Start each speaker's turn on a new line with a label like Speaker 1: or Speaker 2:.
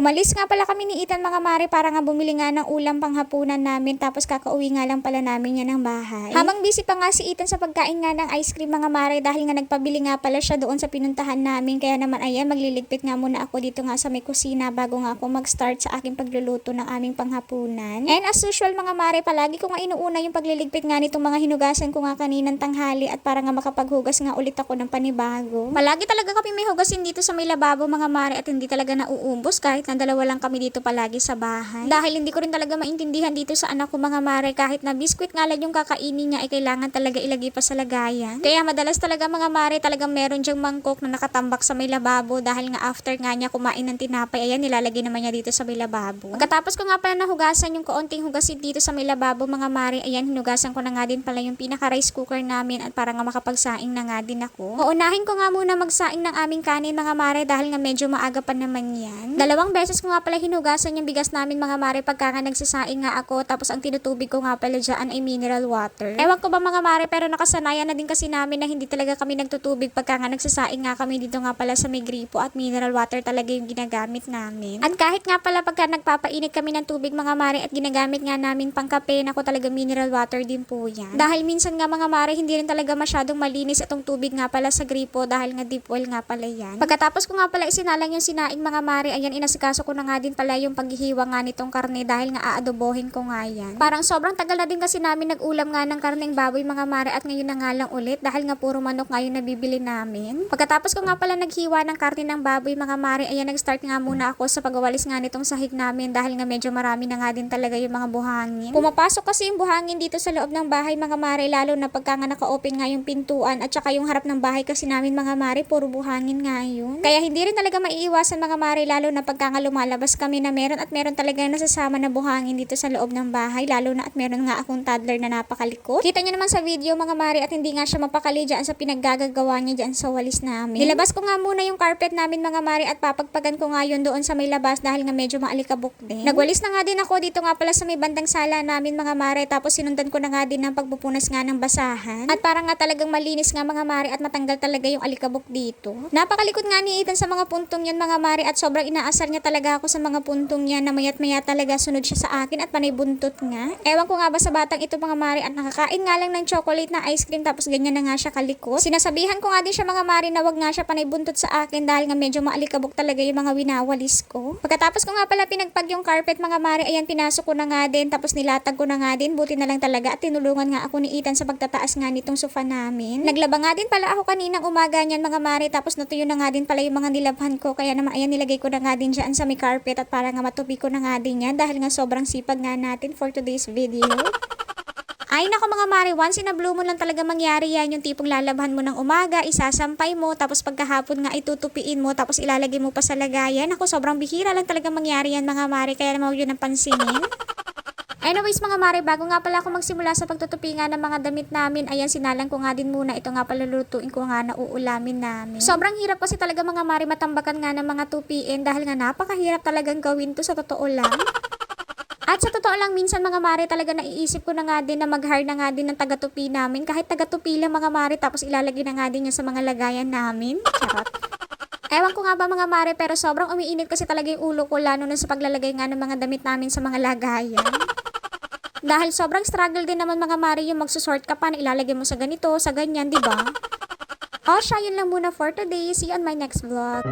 Speaker 1: Umalis nga pala kami ni Ethan mga mare para nga bumili nga ng ulam panghapunan namin tapos kakauwi nga lang pala namin yan ng bahay. Habang busy pa nga si Ethan sa pagkain nga ng ice cream mga mare dahil nga nagpabili nga pala siya doon sa pinuntahan namin. Kaya naman ayan, magliligpit nga muna ako dito nga sa may kusina bago nga ako mag-start sa aking pagluluto ng aming panghapunan. And as usual mga mare, palagi ko nga inuuna yung pagliligpit nga nitong mga hinugasan ko nga kaninang tanghali at para nga makapaghugas nga ulit ako ng panibago. Palagi talaga kami may hugasin dito sa may lababo mga mare at hindi talaga nauumbos kahit na dalawa lang kami dito palagi sa bahay. Dahil hindi ko rin talaga maintindihan dito sa anak ko mga mare, kahit na biskwit nga lang yung kakainin niya ay kailangan talaga ilagay pa sa lagayan. Kaya madalas talaga mga mare talagang meron dyang mangkok na nakatambak sa may lababo dahil nga after nga niya kumain ng tinapay, ayan nilalagay naman niya dito sa may lababo. Pagkatapos ko nga pala nahugasan yung kaunting hugasin dito sa may lababo mga mare, ayan hinugasan ko na nga din pala yung pinaka rice cooker namin at para nga makapagsaing na nga din ako. Uunahin ko nga muna magsaing ng aming kanin mga mare dahil nga medyo maaga pa naman yan. Dalawang beses ko nga pala hinugasan yung bigas namin mga mare pagka nga nagsasaing nga ako, tapos ang tinutubig ko nga pala dyan ay mineral water. Ewan ko ba mga mare, pero nakasanayan na din kasi namin na hindi talaga kami nagtutubig pagka nga nagsasaing nga kami dito nga pala sa may gripo at mineral water talaga yung ginagamit namin. At kahit nga pala pagka nagpapainit kami ng tubig mga mare at ginagamit nga namin pang kape, ako talaga mineral water din po yan. Dahil minsan nga mga mare, hindi rin talaga masyadong malinis itong tubig nga pala sa gripo dahil nga deep well nga pala yan. Pagkatapos ko nga pala isinalang yung sinaing mga mare, ayan inasikaso ko na nga din pala yung paghihiwa nga nitong karne dahil nga aadobohin ko nga yan. Parang sobrang tagal na din kasi namin nag-ulam nga ng karneng baboy mga mare at ngayon na nga lang ulit dahil nga puro manok nga yung nabibili namin. Pagkatapos ko nga pala naghiwa ng karne ng baboy mga mare, ayan nag-start nga muna ako sa pagwawalis nga nitong sahig namin dahil nga medyo marami na nga din talaga yung mga buhangin. Pumapasok kasi yung buhangin dito sa loob ng bahay mga mare, lalo na pagka nga naka-open nga yung pintuan at saka yung harap ng bahay kasi namin mga mare, puro buhangin nga yun. Kaya hindi rin talaga maiiwasan mga mare, lalo na pagka nga lumalabas kami na meron talaga nasasama na buhangin dito sa loob ng bahay, lalo na at meron nga akong toddler na napakalikot. Kita nyo naman sa video mga mare at hindi nga siya mapakali dyan sa pinaggagawa niya dyan sa walis namin. Nilabas ko nga muna yung carpet namin mga mare at papagpagan ko nga yun doon sa may labas dahil nga medyo maalikabok din. Nagwalis na nga din ako dito nga pala sa may bandang sala namin mga mare, tapos sinundan ko na nga din ng pagpupunas nga ng basahan at para nga talagang malinis nga mga mare at matanggal talaga yung alikabok dito. Napakalikot nga ni Ethan sa mga puntong yan mga mare at sobrang inaasar niya talaga ako sa mga puntong yan na mayat maya talaga sunod siya sa akin at panay buntot nga. Ewan ko nga ba sa batang ito mga mare at nakakain nga lang ng chocolate na ice cream tapos ganyan na nga siya kalikot. Sinasabihan ko nga din siya mga mare na wag nga siya panay buntot sa akin dahil nga medyo maalikabok talaga yung mga winawalis ko. Pagkatapos ko nga pala pinagpag yung carpet mga mare, ayan pinasok ko na nga din tapos nilatag ko na nga din, buti na lang talaga at tinulungan nga ako ni Ethan sa pagtataas nga nitong sofa namin. Naglaba nga din pala ako kaninang umaga niyan mga mare, tapos natuyo na nga din pala yung mga nilabhan ko, kaya naman ayan nilagay ko na nga din dyan sa may carpet at para nga matupi ko na nga din yan dahil nga sobrang sipag nga natin for today's video. Ay nako mga mare, once in a blue moon lang talaga mangyari yan, yung tipong lalabhan mo ng umaga, isasampay mo, tapos pagkahapon nga itutupiin mo, tapos ilalagay mo pa sa lagayan. Ako sobrang bihira lang talaga mangyari yan mga mare, kaya naman huwag yun ang pansinin. Anyways mga mare, bago nga pala ako magsimula sa pagtutupi nga ng mga damit namin, ayan sinalang ko nga din muna ito nga palulutuin ko nga na uulamin namin. Sobrang hirap kasi talaga mga mare matambakan nga ng mga tupiin dahil nga napakahirap talagang gawin to sa totoo lang. At sa totoo lang, minsan mga mare talaga naiisip ko na nga din na mag-hire na nga din ng taga-tupi namin. Kahit taga-tupi lang mga mare, tapos ilalagay na nga din niya sa mga lagayan namin. Charot. Ewan ko nga ba mga mare, pero sobrang umiinit kasi talaga yung ulo ko, lalo na sa paglalagay nga ng mga damit namin sa mga lagayan. Dahil sobrang struggle din naman mga mare yung magsusort ka pa na ilalagay mo sa ganito, sa ganyan, di ba? O siya, yun lang muna for today. See you on my next vlog.